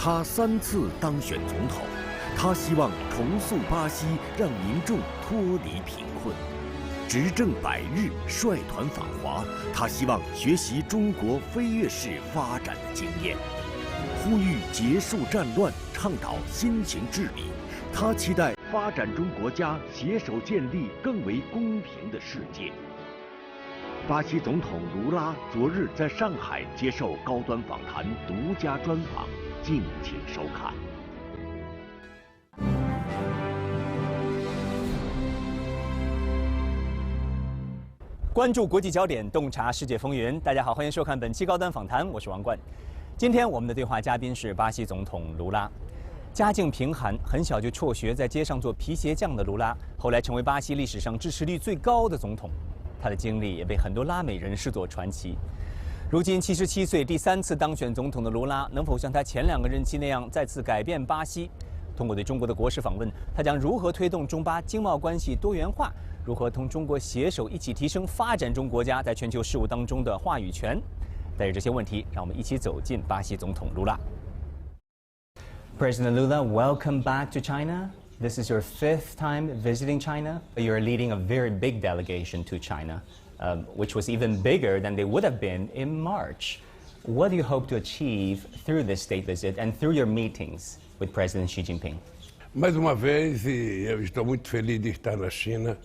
他3次当选总统，他希望重塑巴西，让民众脱离贫困。执政100日，率团访华，他希望学习中国飞跃式发展的经验，呼吁结束战乱，倡导新型治理。他期待发展中国家携手建立更为公平的世界。巴西总统卢拉昨日在上海接受高端访谈独家专访，敬请收看。关注国际焦点，洞察世界风云。大家好，欢迎收看本期高端访谈，我是王冠。今天我们的对话嘉宾是巴西总统卢拉。家境贫寒，很小就辍学，在街上做皮鞋匠的卢拉，后来成为巴西历史上支持率最高的总统。他的经历也被很多拉美人视作传奇。如今77岁，第3次当选总统的卢拉，能否像他前2个任期那样再次改变巴西？通过对中国的国事访问，他将如何推动中巴经贸关系多元化？如何同中国携手一起提升发展中国家在全球事务当中的话语权？带着这些问题，让我们一起走进巴西总统卢拉。President Lula, welcome back to China. This is your 5th time visiting China. You're leading a very big delegation to China, which was even bigger than they would have been in March. What do you hope to achieve through this state visit and through your meetings with President Xi Jinping? Mais uma vez, eu estou muito feliz de estar na China,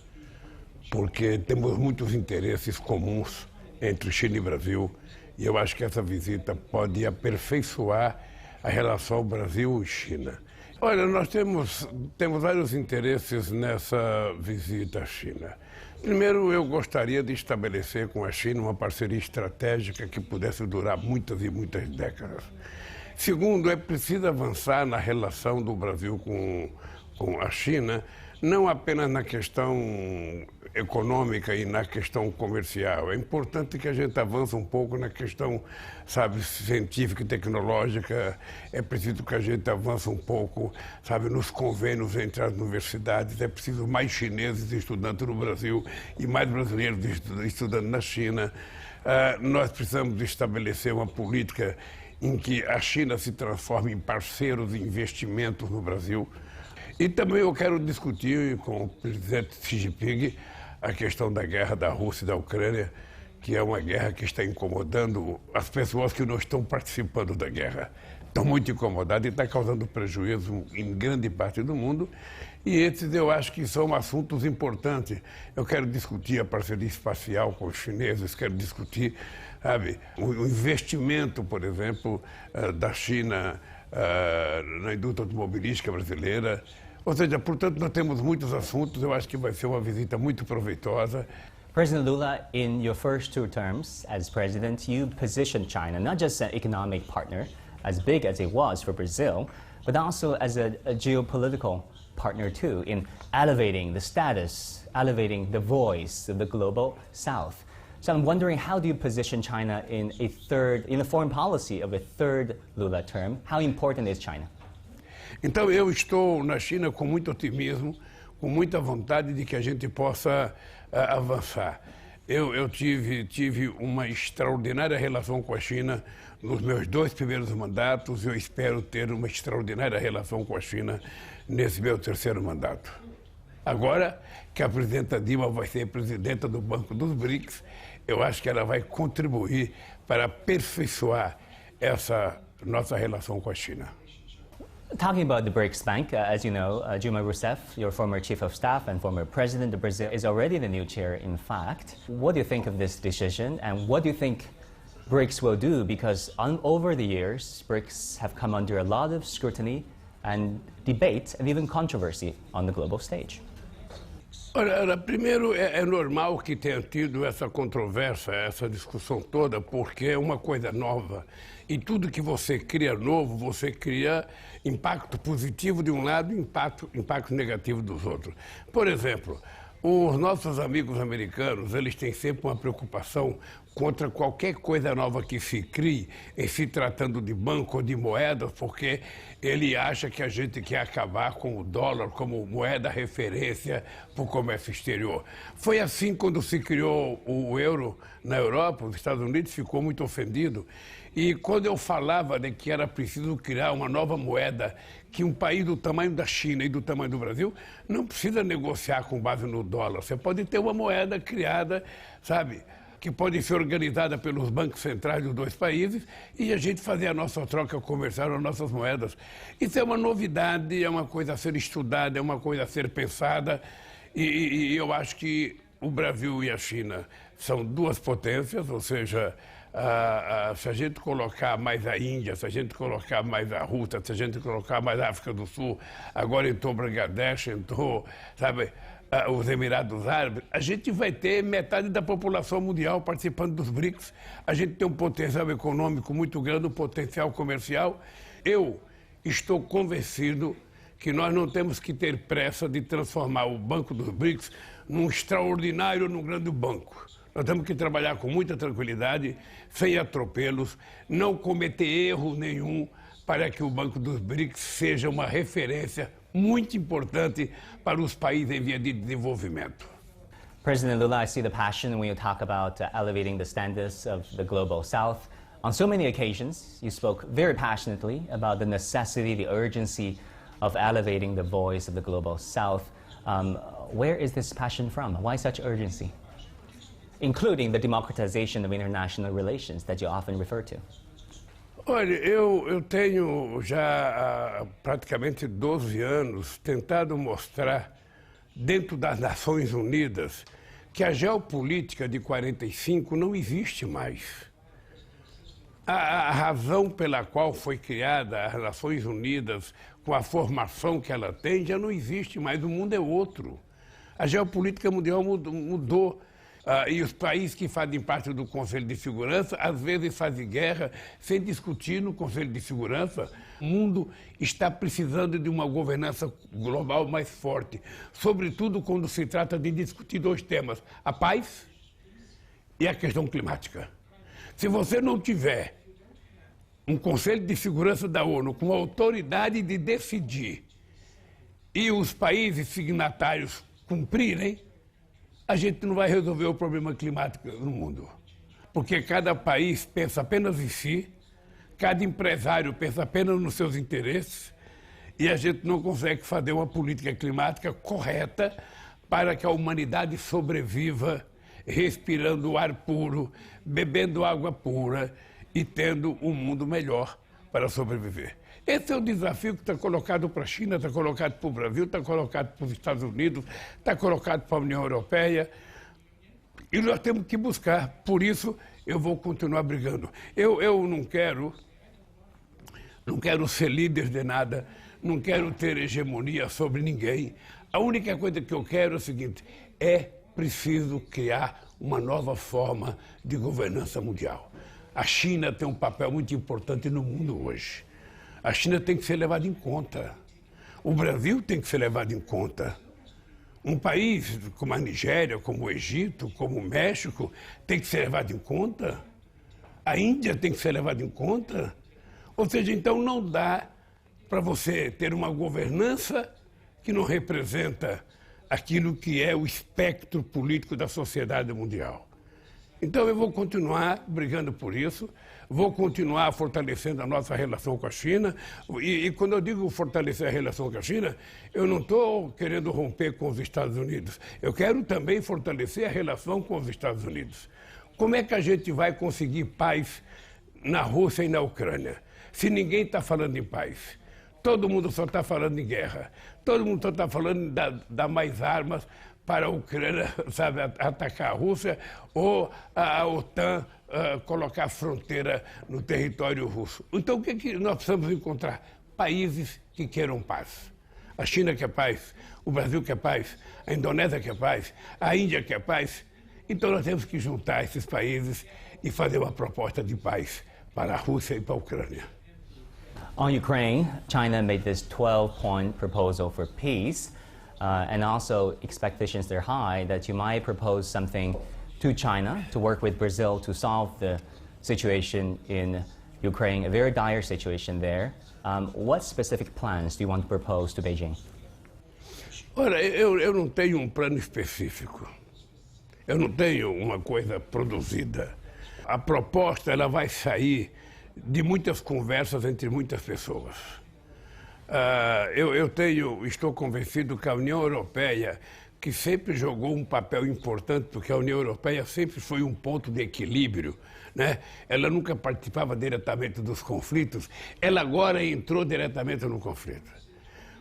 porque temos muitos interesses comuns entre China e Brasil, e eu acho que essa visita pode aperfeiçoar a relação Brasil e China. Olha, nós temos vários interesses nessa visita à China. Primeiro, eu gostaria de estabelecer com a China uma parceria estratégica que pudesse durar muitas e muitas décadas. Segundo, é preciso avançar na relação do Brasil com a China, não apenas na questão econômica e na questão comercial. É importante que a gente avance um pouco na questão, sabe, científica e tecnológica. É preciso que a gente avance um pouco, sabe, nos convênios entre as universidades. É preciso mais chineses estudando no Brasil e mais brasileiros estudando na China. Nós precisamos estabelecer uma política em que a China se transforme em parceiros de investimentos no Brasil. E também eu quero discutir com o presidente Xi Jinping a questão da guerra da Rússia e da Ucrânia, que é uma guerra que está incomodando as pessoas que não estão participando da guerra. Estão muito incomodadas e está causando prejuízo em grande parte do mundo. E esses eu acho que são assuntos importantes. Eu quero discutir a parceria espacial com os chineses, quero discutir, sabe, o investimento, por exemplo, da China na indústria automobilística brasileira. Ou seja, portanto, nós temos muitos assuntos. Eu acho que vai ser uma visita muito proveitosa. President Lula, in your first 2 terms as president, you positioned China not just an economic partner, as big as it was for Brazil, but also as a geopolitical partner too, in elevating the status, elevating the voice of the global South. So I'm wondering, how do you position China in the foreign policy of a 3rd Lula term? How important is China? Então, eu estou na China com muito otimismo, com muita vontade de que a gente possa avançar. Eu tive uma extraordinária relação com a China nos meus 2 primeiros mandatos e eu espero ter uma extraordinária relação com a China nesse meu 3º mandato. Agora que a presidenta Dilma vai ser presidenta do Banco dos BRICS, eu acho que ela vai contribuir para aperfeiçoar essa nossa relação com a China. Talking about the BRICS Bank, as you know, Dilma Rousseff, your former chief of staff and former president of Brazil, is already the new chair, in fact. What do you think of this decision, and what do you think BRICS will do? Because over the years, BRICS have come under a lot of scrutiny and debate and even controversy on the global stage. Olha, primeiro, é normal que tenha tido essa controvérsia, essa discussão toda, porque é uma coisa nova. E tudo que você cria novo, você cria impacto positivo de um lado e impacto negativo dos outros. Por exemplo, os nossos amigos americanos, eles têm sempre uma preocupação contra qualquer coisa nova que se crie em se tratando de banco ou de moedas, porque ele acha que a gente quer acabar com o dólar como moeda referência para o comércio exterior. Foi assim quando se criou o euro na Europa, os Estados Unidos ficou muito ofendido. E quando eu falava de que era preciso criar uma nova moeda, que um país do tamanho da China e do tamanho do Brasil não precisa negociar com base no dólar. Você pode ter uma moeda criada, sabe, que pode ser organizada pelos bancos centrais dos dois países e a gente fazer a nossa troca comercial, as nossas moedas. Isso é uma novidade, é uma coisa a ser estudada, é uma coisa a ser pensada e eu acho que o Brasil e a China são duas potências, ou seja, se a gente colocar mais a Índia, se a gente colocar mais a Rússia, se a gente colocar mais a África do Sul, agora entrou Bangladesh, entrou, sabe, os Emirados Árabes, a gente vai ter metade da população mundial participando dos BRICS. A gente tem um potencial econômico muito grande, um potencial comercial. Eu estou convencido que nós não temos que ter pressa de transformar o Banco dos BRICS num extraordinário, num grande banco. Nós temos que trabalhar com muita tranquilidade, sem atropelos, não cometer erro nenhum para que o Banco dos BRICS seja uma referência muito importante para os países em via de desenvolvimento. President Lula, I see the passion when you talk about elevating the standards of the global south. On so many occasions, you spoke very passionately about the necessity, the urgency of elevating the voice of the global south. Where is this passion from? Why such urgency? Including the democratization of international relations that you often refer to. Olha, eu tenho já há praticamente 12 anos tentado mostrar dentro das Nações Unidas que a geopolítica de 45 não existe mais. A razão pela qual foi criada as Nações Unidas, com a formação que ela tem, já não existe mais. O mundo é outro. A geopolítica mundial mudou. E os países que fazem parte do Conselho de Segurança, às vezes fazem guerra sem discutir no Conselho de Segurança. O mundo está precisando de uma governança global mais forte, sobretudo quando se trata de discutir dois temas, a paz e a questão climática. Se você não tiver um Conselho de Segurança da ONU com a autoridade de decidir e os países signatários cumprirem, a gente não vai resolver o problema climático no mundo. Porque cada país pensa apenas em si, cada empresário pensa apenas nos seus interesses e a gente não consegue fazer uma política climática correta para que a humanidade sobreviva respirando ar puro, bebendo água pura e tendo um mundo melhor para sobreviver. Esse é o desafio que está colocado para a China, está colocado para o Brasil, está colocado para os Estados Unidos, está colocado para a União Europeia. E nós temos que buscar. Por isso, eu vou continuar brigando. Eu não quero ser líder de nada, não quero ter hegemonia sobre ninguém. A única coisa que eu quero é o seguinte, é preciso criar uma nova forma de governança mundial. A China tem um papel muito importante no mundo hoje. A China tem que ser levada em conta. O Brasil tem que ser levado em conta. Um país como a Nigéria, como o Egito, como o México, tem que ser levado em conta. A Índia tem que ser levada em conta. Ou seja, então não dá para você ter uma governança que não representa aquilo que é o espectro político da sociedade mundial. Então eu vou continuar brigando por isso, vou continuar fortalecendo a nossa relação com a China. E quando eu digo fortalecer a relação com a China, eu não estou querendo romper com os Estados Unidos. Eu quero também fortalecer a relação com os Estados Unidos. Como é que a gente vai conseguir paz na Rússia e na Ucrânia, se ninguém está falando em paz? Todo mundo só está falando em guerra. Todo mundo só está falando de dar mais armas para a Ucrânia, sabe, atacar a Rússia, ou a OTAN colocar fronteira no território russo. Então, o que nós precisamos encontrar? Países que queiram paz. A China quer paz, o Brasil quer paz, a Indonésia quer paz, a Índia quer paz. Então, nós temos que juntar esses países e fazer uma proposta de paz para a Rússia e para a Ucrânia. On Ukraine, China made this 12-point proposal for peace. And also expectations are high that you might propose something to China to work with Brazil to solve the situation in Ukraine, a very dire situation there. What specific plans do you want to propose to Beijing? Ora, eu não tenho plano específico. Eu não tenho uma coisa produzida. A proposta ela vai sair de muitas conversas entre muitas pessoas. Estou convencido que a União Europeia, que sempre jogou um papel importante, porque a União Europeia sempre foi um ponto de equilíbrio, né? Ela nunca participava diretamente dos conflitos, ela agora entrou diretamente no conflito.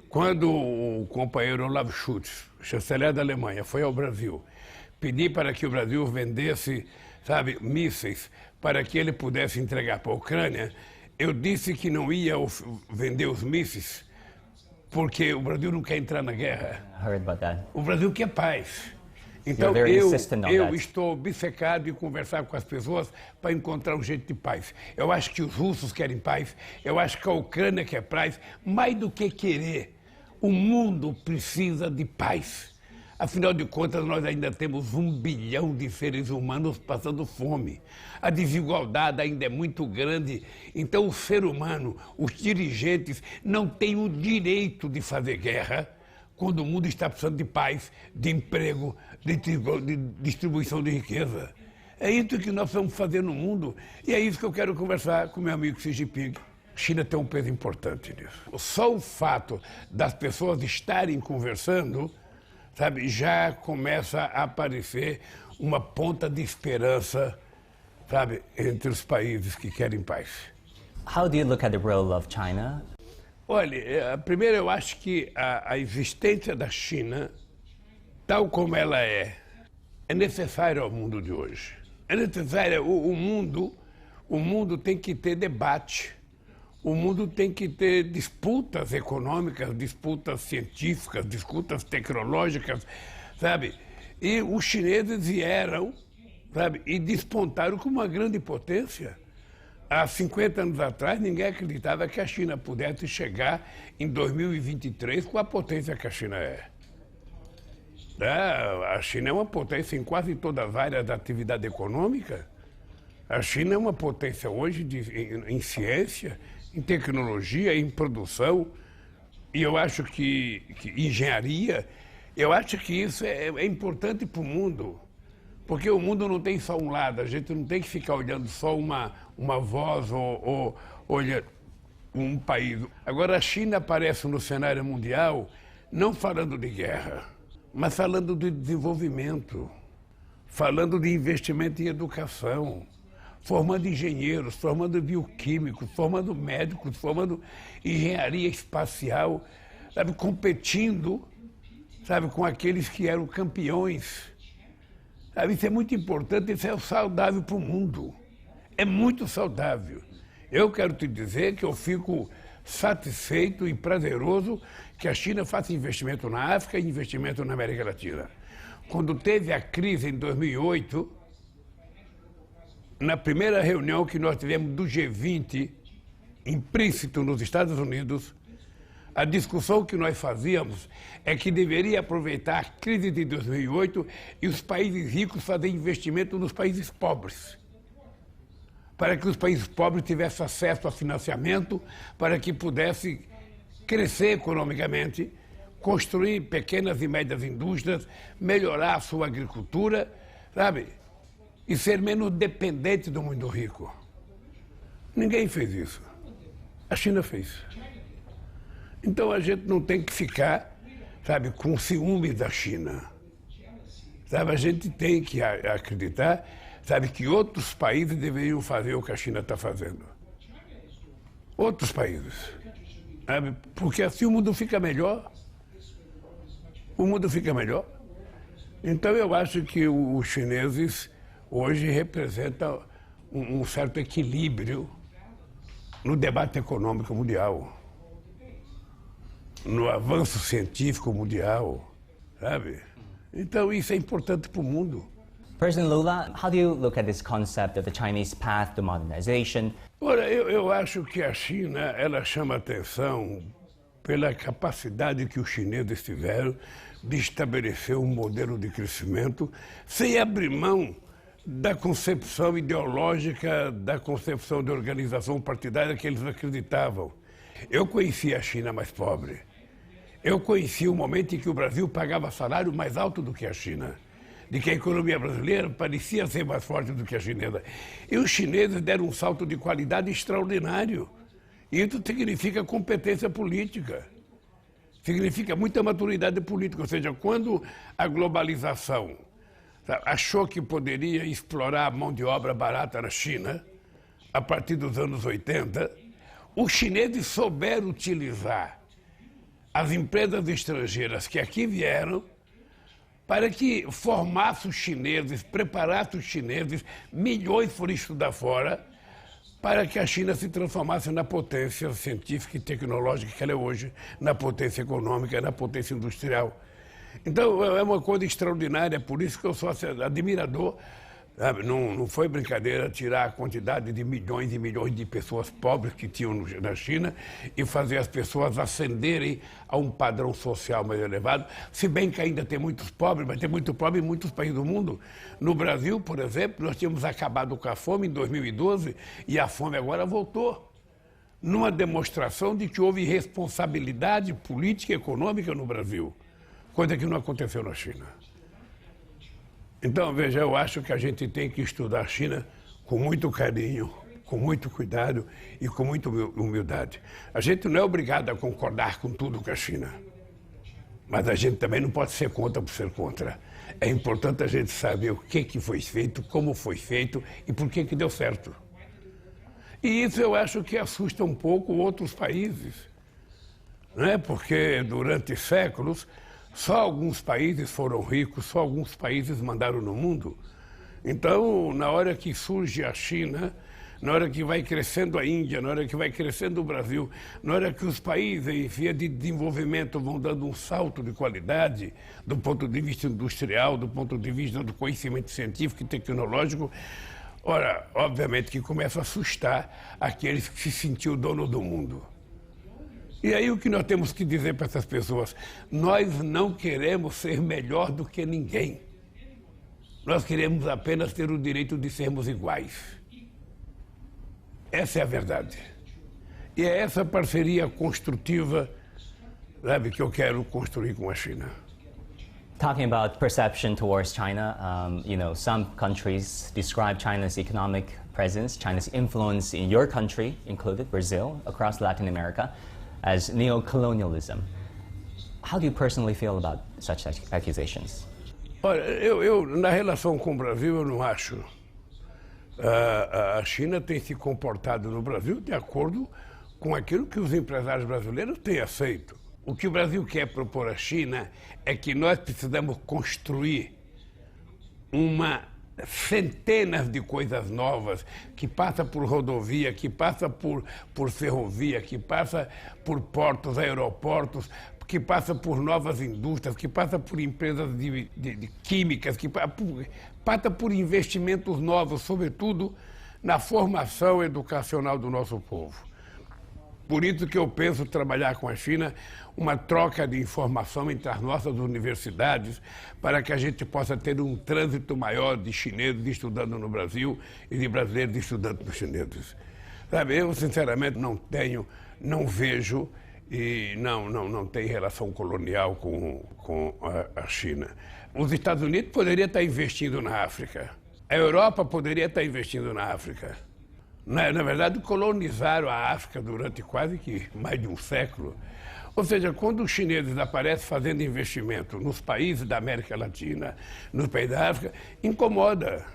Quando o companheiro Olaf Scholz, chanceler da Alemanha, foi ao Brasil, pedir para que o Brasil vendesse, mísseis, para que ele pudesse entregar para a Ucrânia, eu disse que não ia vender os mísseis, porque o Brasil não quer entrar na guerra. Heard about that. O Brasil quer paz. Então eu estou obcecado em conversar com as pessoas para encontrar um jeito de paz. Eu acho que os russos querem paz, eu acho que a Ucrânia quer paz, mais do que querer. O mundo precisa de paz. Afinal de contas, nós ainda temos 1 bilhão de seres humanos passando fome. A desigualdade ainda é muito grande. Então, o ser humano, os dirigentes, não têm o direito de fazer guerra quando o mundo está precisando de paz, de emprego, de distribuição de riqueza. É isso que nós vamos fazer no mundo e é isso que eu quero conversar com meu amigo Xi Jinping. A China tem um peso importante nisso. Só o fato das pessoas estarem conversando, já começa a aparecer uma ponta de esperança, entre os países que querem paz. How do you look at the role of China? Olha, primeiro eu acho que a existência da China, tal como ela é necessária ao mundo de hoje. É necessária. O mundo tem que ter debate. O mundo tem que ter disputas econômicas, disputas científicas, disputas tecnológicas, E os chineses vieram, e despontaram como uma grande potência. Há 50 anos atrás, ninguém acreditava que a China pudesse chegar em 2023 com a potência que a China é. A China é uma potência em quase todas as áreas da atividade econômica. A China é uma potência hoje em ciência, em tecnologia, em produção, e eu acho que engenharia, eu acho que isso é importante para o mundo, porque o mundo não tem só um lado, a gente não tem que ficar olhando só uma voz ou olhando um país. Agora a China aparece no cenário mundial não falando de guerra, mas falando de desenvolvimento, falando de investimento em educação, formando engenheiros, formando bioquímicos, formando médicos, formando engenharia espacial, competindo, com aqueles que eram campeões. Isso é muito importante, isso é saudável para o mundo. É muito saudável. Eu quero te dizer que eu fico satisfeito e prazeroso que a China faça investimento na África e investimento na América Latina. Quando teve a crise em 2008, na primeira reunião que nós tivemos do G20, em Princeton, nos Estados Unidos, a discussão que nós fazíamos é que deveria aproveitar a crise de 2008 e os países ricos fazerem investimento nos países pobres, para que os países pobres tivessem acesso a financiamento, para que pudessem crescer economicamente, construir pequenas e médias indústrias, melhorar a sua agricultura, e ser menos dependente do mundo rico. Ninguém fez isso. A China fez. Então a gente não tem que ficar, com ciúme da China. A gente tem que acreditar, que outros países deveriam fazer o que a China está fazendo. Outros países. Porque assim o mundo fica melhor. O mundo fica melhor. Então eu acho que os chineses hoje representa um certo equilíbrio no debate econômico mundial, no avanço científico mundial, Então isso é importante para o mundo. President Lula, how do you look at this concept of the Chinese path to modernization? Ora, eu acho que a China, ela chama atenção pela capacidade que os chineses tiveram de estabelecer um modelo de crescimento sem abrir mão da concepção ideológica, da concepção de organização partidária que eles acreditavam. Eu conheci a China mais pobre. Eu conheci o momento em que o Brasil pagava salário mais alto do que a China, de que a economia brasileira parecia ser mais forte do que a chinesa. E os chineses deram um salto de qualidade extraordinário. E isso significa competência política, significa muita maturidade política. Ou seja, quando a globalização achou que poderia explorar a mão de obra barata na China, a partir dos anos 80, os chineses souberam utilizar as empresas estrangeiras que aqui vieram para que formasse os chineses, preparasse os chineses, milhões foram estudar fora, para que a China se transformasse na potência científica e tecnológica que ela é hoje, na potência econômica, na potência industrial. Então, é uma coisa extraordinária, por isso que eu sou admirador. Sabe? Não foi brincadeira tirar a quantidade de milhões e milhões de pessoas pobres que tinham na China e fazer as pessoas ascenderem a um padrão social mais elevado, se bem que ainda tem muitos pobres, mas tem muito pobre em muitos países do mundo. No Brasil, por exemplo, nós tínhamos acabado com a fome em 2012 e a fome agora voltou, numa demonstração de que houve responsabilidade política e econômica no Brasil, coisa que não aconteceu na China. Então, veja, eu acho que a gente tem que estudar a China com muito carinho, com muito cuidado e com muita humildade. A gente não é obrigado a concordar com tudo com a China, mas a gente também não pode ser contra por ser contra. É importante a gente saber o que foi feito, como foi feito e por que deu certo. E isso eu acho que assusta um pouco outros países, não é? Porque durante séculos só alguns países foram ricos, só alguns países mandaram no mundo. Então, na hora que surge a China, na hora que vai crescendo a Índia, na hora que vai crescendo o Brasil, na hora que os países em via de desenvolvimento vão dando um salto de qualidade, do ponto de vista industrial, do ponto de vista do conhecimento científico e tecnológico, ora, obviamente que começa a assustar aqueles que se sentiam dono do mundo. E aí o que nós temos que dizer para essas pessoas? Nós não queremos ser melhor do que ninguém. Nós queremos apenas ter o direito de sermos iguais. Essa é a verdade. E é essa parceria construtiva, sabe, que eu quero construir com a China. Talking about perception towards China, some countries describe China's economic presence, China's influence in your country, included Brazil, across Latin America, as neo-colonialism. How do you personally feel about such accusations? Olha, eu na relação com o Brasil, eu não acho. A China tem se comportado no Brasil de acordo com aquilo que os empresários brasileiros têm aceito. O que o Brasil quer propor à China é que nós precisamos construir centenas de coisas novas, que passa por rodovia, que passa por ferrovia, que passa por portos, aeroportos, que passa por novas indústrias, que passa por empresas de químicas, que passa por investimentos novos, sobretudo na formação educacional do nosso povo. Por isso que eu penso trabalhar com a China uma troca de informação entre as nossas universidades para que a gente possa ter um trânsito maior de chineses estudando no Brasil e de brasileiros estudando nos chineses. Sabe, eu sinceramente não vejo e não tem relação colonial com a China. Os Estados Unidos poderiam estar investindo na África. A Europa poderia estar investindo na África. Na verdade, colonizaram a África durante quase que mais de um século. Ou seja, quando os chineses aparecem fazendo investimento nos países da América Latina, nos países da África, incomoda.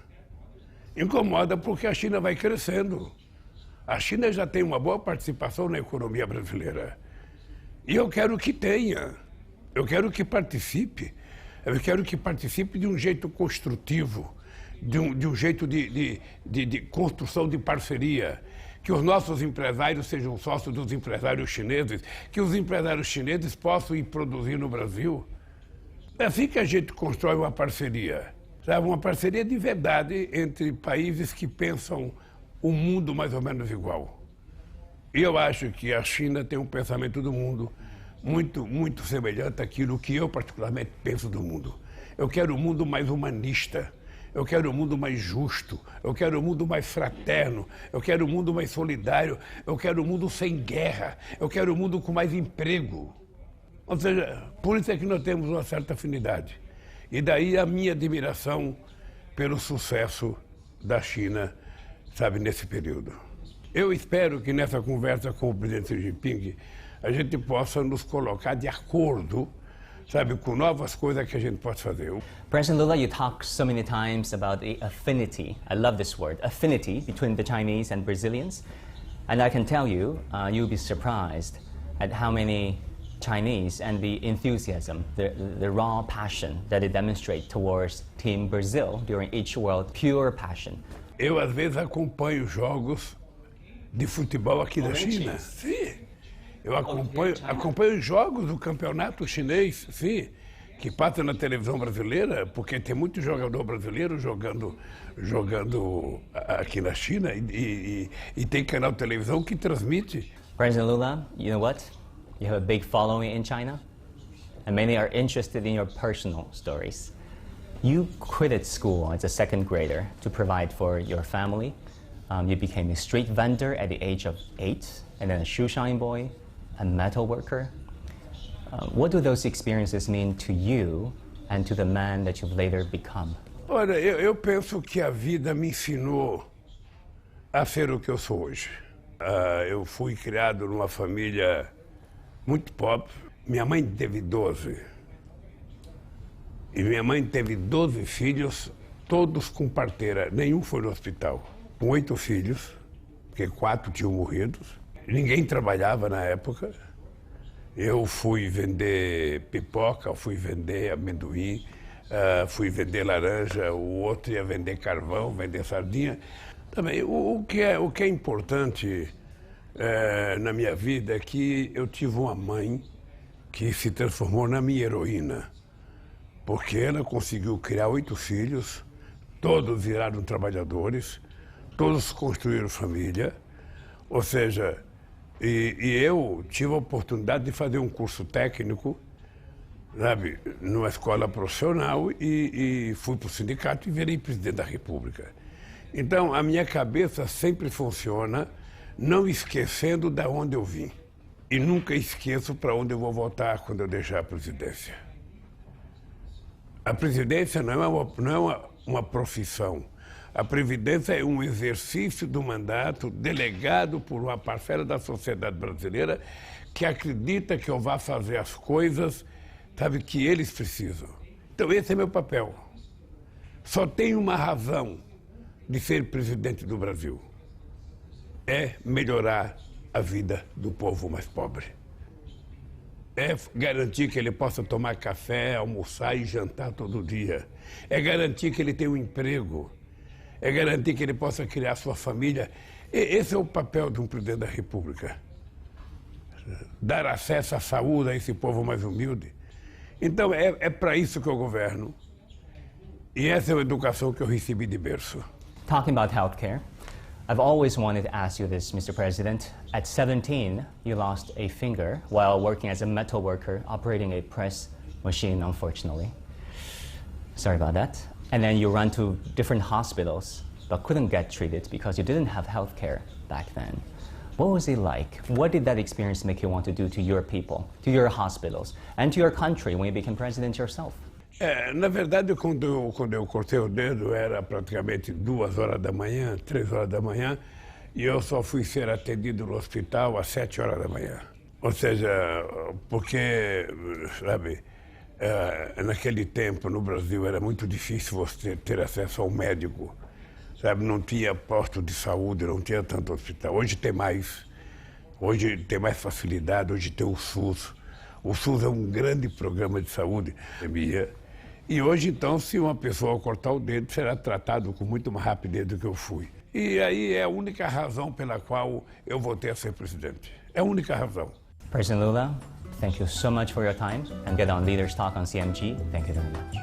Incomoda porque a China vai crescendo. A China já tem uma boa participação na economia brasileira. E eu quero que tenha. Eu quero que participe. Eu quero que participe de um jeito construtivo, de um jeito de construção de parceria, que os nossos empresários sejam sócios dos empresários chineses, que os empresários chineses possam ir produzir no Brasil. É assim que a gente constrói uma parceria, sabe? Uma parceria de verdade entre países que pensam o mundo mais ou menos igual. E eu acho que a China tem um pensamento do mundo muito, muito semelhante àquilo que eu particularmente penso do mundo. Eu quero um mundo mais humanista. Eu quero um mundo mais justo, eu quero um mundo mais fraterno, eu quero um mundo mais solidário, eu quero um mundo sem guerra, eu quero um mundo com mais emprego. Ou seja, por isso é que nós temos uma certa afinidade. E daí a minha admiração pelo sucesso da China, sabe, nesse período. Eu espero que nessa conversa com o presidente Xi Jinping a gente possa nos colocar de acordo, sabe, com novas coisas que a gente pode fazer. President Lula, you talk so many times about the affinity. I love this word, affinity between the Chinese and Brazilians. And I can tell you, you'll be surprised at how many Chinese and the enthusiasm, the raw passion that they demonstrate towards Team Brazil during each World, pure passion. Eu, às vezes, acompanho jogos de futebol aqui da China. Sim. Eu acompanho jogos do campeonato chinês, sim, que passa na televisão brasileira, porque tem muito jogador brasileiro jogando aqui na China e tem canal de televisão que transmite. President Lula, you know what? You have a big following in China, and many are interested in your personal stories. You quitted school as a second grader to provide for your family. You became a street vendor at the age of 8, and then a shoe shine boy, a metal worker. What do those experiences mean to you and to the man that you've later become? Olha, eu penso que a vida me ensinou a ser o que eu sou hoje. Eu fui criado numa família muito pobre. Minha mãe teve 12. E minha mãe teve 12 filhos, todos com parteira. Nenhum foi no hospital. Com 8 filhos, porque 4 tinham morrido. Ninguém trabalhava na época. Eu fui vender pipoca, fui vender amendoim, fui vender laranja, o outro ia vender carvão, vender sardinha. Também, o que é importante na minha vida é que eu tive uma mãe que se transformou na minha heroína, porque ela conseguiu criar 8 filhos, todos viraram trabalhadores, todos construíram família, ou seja, e eu tive a oportunidade de fazer um curso técnico, sabe, numa escola profissional e fui para o sindicato e virei presidente da República. Então, a minha cabeça sempre funciona não esquecendo de onde eu vim. E nunca esqueço para onde eu vou voltar quando eu deixar a presidência. A presidência não é uma profissão. A previdência é um exercício do mandato delegado por uma parcela da sociedade brasileira que acredita que eu vá fazer as coisas, sabe, que eles precisam. Então esse é meu papel. Só tem uma razão de ser presidente do Brasil. É melhorar a vida do povo mais pobre. É garantir que ele possa tomar café, almoçar e jantar todo dia. É garantir que ele tenha um emprego. É garantir que ele possa criar sua família. Esse é o papel de um presidente da República. Dar acesso à saúde a esse povo mais humilde. Então, é para isso que eu governo. E essa é a educação que eu recebi de berço. Talking about healthcare, I've always wanted to ask you this, Mr. President. At 17, you lost a finger while working as a metal worker, operating a press machine, unfortunately. Sorry about that. And then you ran to different hospitals, but couldn't get treated because you didn't have health care back then. What was it like? What did that experience make you want to do to your people, to your hospitals, and to your country when you became president yourself? Na verdade, quando eu cortei o dedo, era praticamente 2 horas da manhã, 3 horas da manhã, e eu só fui ser atendido no hospital às 7 horas da manhã. Ou seja, porque, sabe, naquele tempo, no Brasil, era muito difícil você ter acesso ao médico. Sabe, não tinha posto de saúde, não tinha tanto hospital. Hoje tem mais facilidade, hoje tem o SUS. O SUS é um grande programa de saúde. E hoje, então, se uma pessoa cortar o dedo, será tratado com muito mais rapidez do que eu fui. E aí é a única razão pela qual eu voltei a ser presidente. É a única razão. President Lula, thank you so much for your time and get on Leaders Talk on CMG. Thank you very much.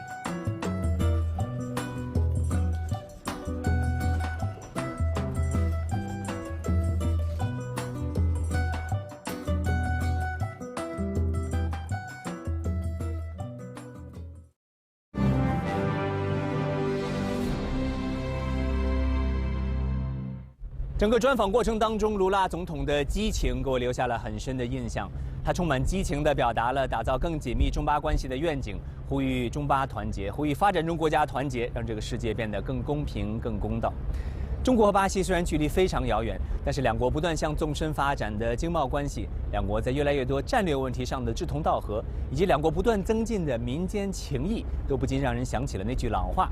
整个专访过程当中，卢拉总统的激情给我留下了很深的印象。他充满激情地表达了打造更紧密中巴关系的愿景，呼吁中巴团结，呼吁发展中国家团结，让这个世界变得更公平、更公道。中国和巴西虽然距离非常遥远，但是两国不断向纵深发展的经贸关系，两国在越来越多战略问题上的志同道合，以及两国不断增进的民间情谊，都不禁让人想起了那句老话：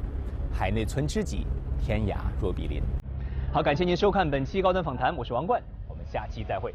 海内存知己，天涯若比邻。好，感谢您收看本期高端访谈，我是王冠，我们下期再会。